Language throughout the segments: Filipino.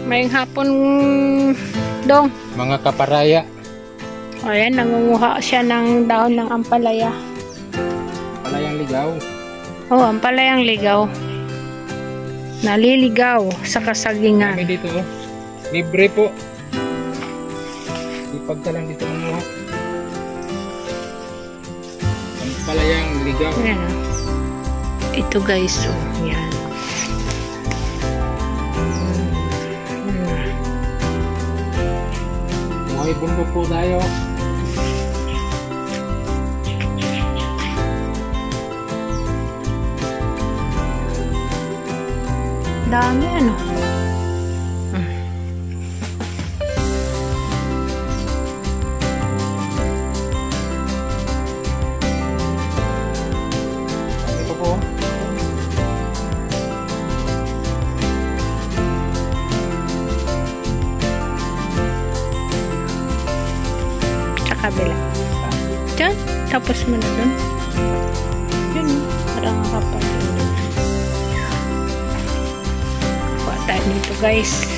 May hapon dong. Mga kaparaya. O yan, nangunguha siya ng dahon ng ampalaya. Palayang ligaw. Oh, ampalayang ligaw. Naliligaw sa kasagingan. Kami dito oh. Libre po. Ipag ka lang dito manguha. Ampalayang ligaw. Ayan, oh. Ito guys, oh. Yan. May bundok po tayo. Dami ano. Ito po. Sa kabila. Diyan. Tapos mo na dun. Yun. Parang kapal. Kuha tayo nito guys.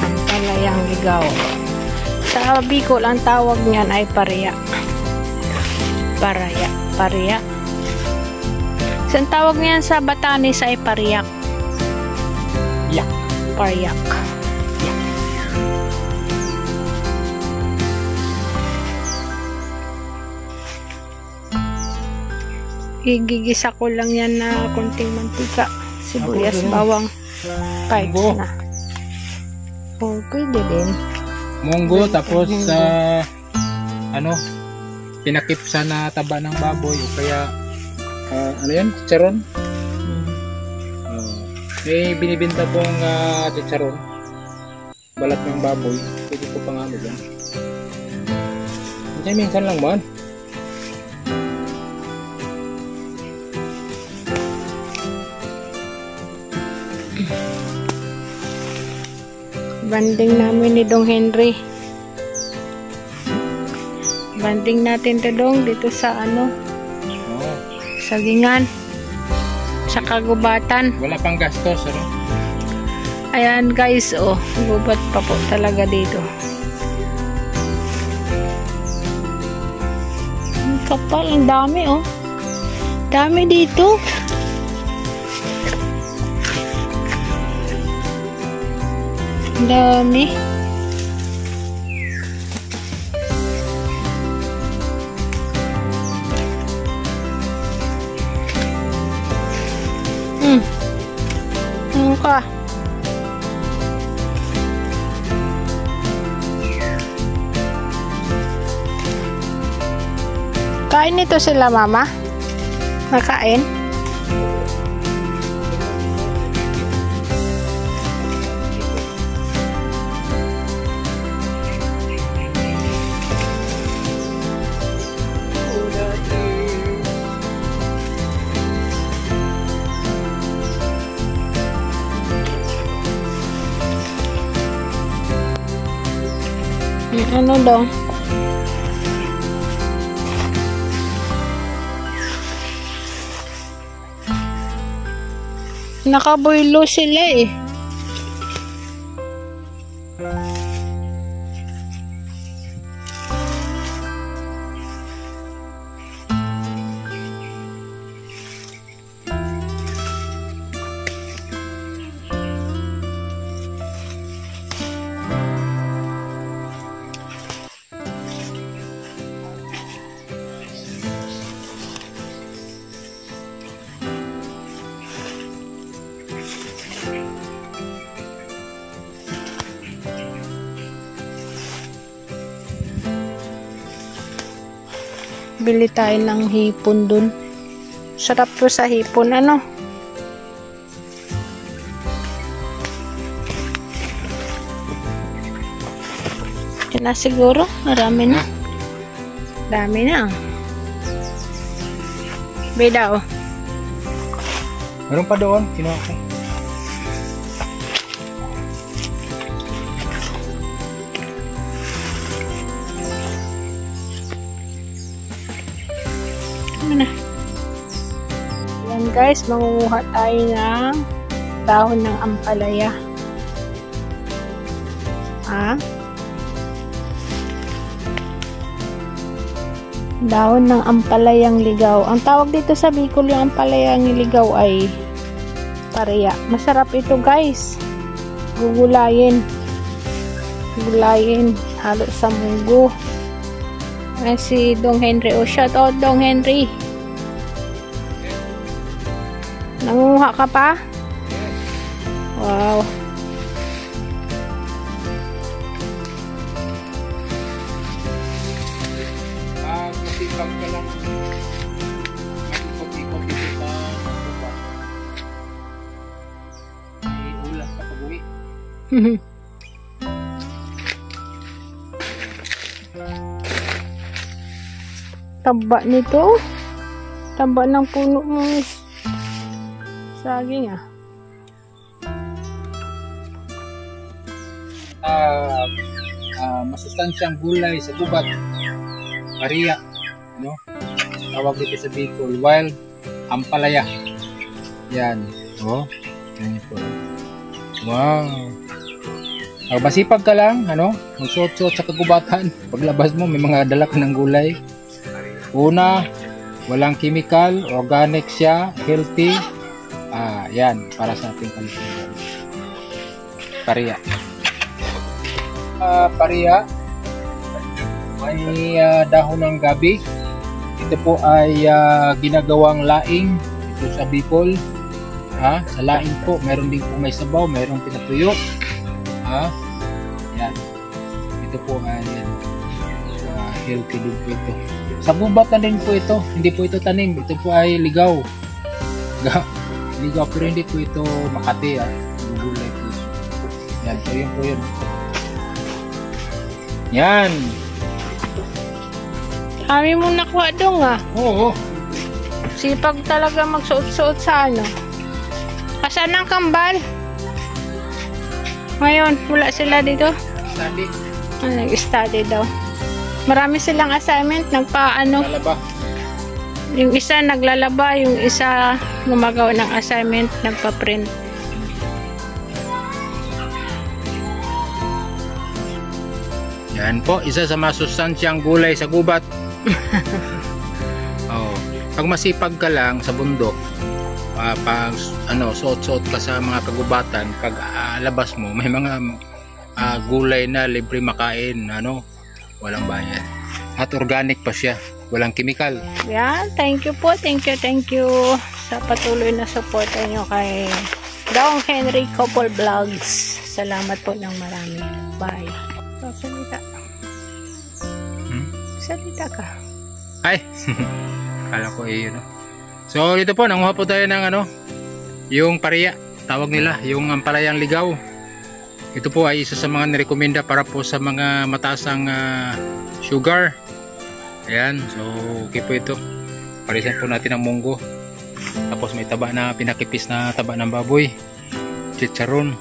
Ang palayang ligaw. Sa Bicol, ang tawag niyan ay paria. Paria. So, ang tawag niyan sa Batanes ay pariyak. Yak. Pariyak. Igigisa ko lang yan na konting mantika, sibuyas, bawang, pipes na. Oh, pwede din. Munggo tapos ano pinakip sa na taba ng baboy o kaya ano yan? Chicharon? May binibinta pong chicharon. Balat ng baboy. Pwede ko pang ano yan. Minsan lang man. Banding namin ni Dong Henry. Banding natin to Dong dito sa ano? Oh. Sagingan. Sa kagubatan. Wala pang gastos, ano? Ayan guys, oh. Gubat pa po talaga dito. Ang kapal, ang dami oh. Dami dito. Dami. Ano ka? Kain nito sila mama? Nakain? Ano daw? Nakaboylo sila eh. Bili tayo ng hipon dun. Sarap to sa hipon, ano? Yan na siguro. Marami na. Dami na. Bida, oh. Meron pa doon. Kinuha ko. Yan guys, mangunguha tayo ng dahon ng ampalaya. Ha? Dahon ng ampalayang ligaw. Ang tawag dito sa Bicol yung ampalayang ligaw ay pareya. Masarap ito guys. Gugulayin. Gulayin. Halo sa munggo. Ay, si Dong Henry. O, shout out Dong Henry. Nanguha ka pa? Wow. Masipag ka lang. Mag-ikot-ikot dito sa baba. May ulan pa pag-uwi. Taba nito. Taba ng puno mo. Saging ah. Masustansyang gulay sa gubat. Pareya. No? Tawag dito sa Bicol. Wild ampalaya. Yan. Oh. Yan po. Wow. Masipag ka lang, ano? Magsuot-suot sa kagubatan. Paglabas mo, may mga dala ka ng gulay. Una, walang chemical, organic siya, healthy. Yan, para sa ating kalusugan. Pareya. Pareya. May dahon ng gabi. Ito po ay ginagawang laing ito sa Bicol. Sa laing po, meron din po may sabaw, meron pinatuyo. Yan. Ito po ay healthy din po ito. Sa gubat na din po ito. Hindi po ito tanim. Ito po ay ligaw. Ligaw, pero hindi po ito Makati. Gulay po. Yan. So yun po yun. Yan. Kami mo nakuha dong ah. Oo. Sipag talaga magsuot-suot sa ano. Asan ang kambal? Ngayon, wala sila dito. Study. Nag-study daw. Marami silang assignment. Nagpa-ano. Lalaba. Yung isa naglalaba. Yung isa gumagawa ng assignment. Nagpa-print. Yan po. Isa sa masustansyang gulay sa gubat. Pag masipag ka lang sa bundok, pag suot-suot ka sa mga kagubatan, pag labas mo may mga gulay na libre makain, walang bayad at organic pa siya, walang chemical. Yan, thank you po, thank you sa patuloy na suporta nyo kay Dong Henry Couple Vlogs. Salamat po ng marami. Bye. Salita ka. Ay. Kala ko yun. So dito po, nanguha po tayo ng yung pareya, tawag nila, yung ampalayang ligaw. Ito po ay isa sa mga nirekomenda para po sa mga mataasang sugar. Ayan, so okay po ito. Parisan po natin ang munggo. Tapos may taba na pinakipis na taba ng baboy, chicharon.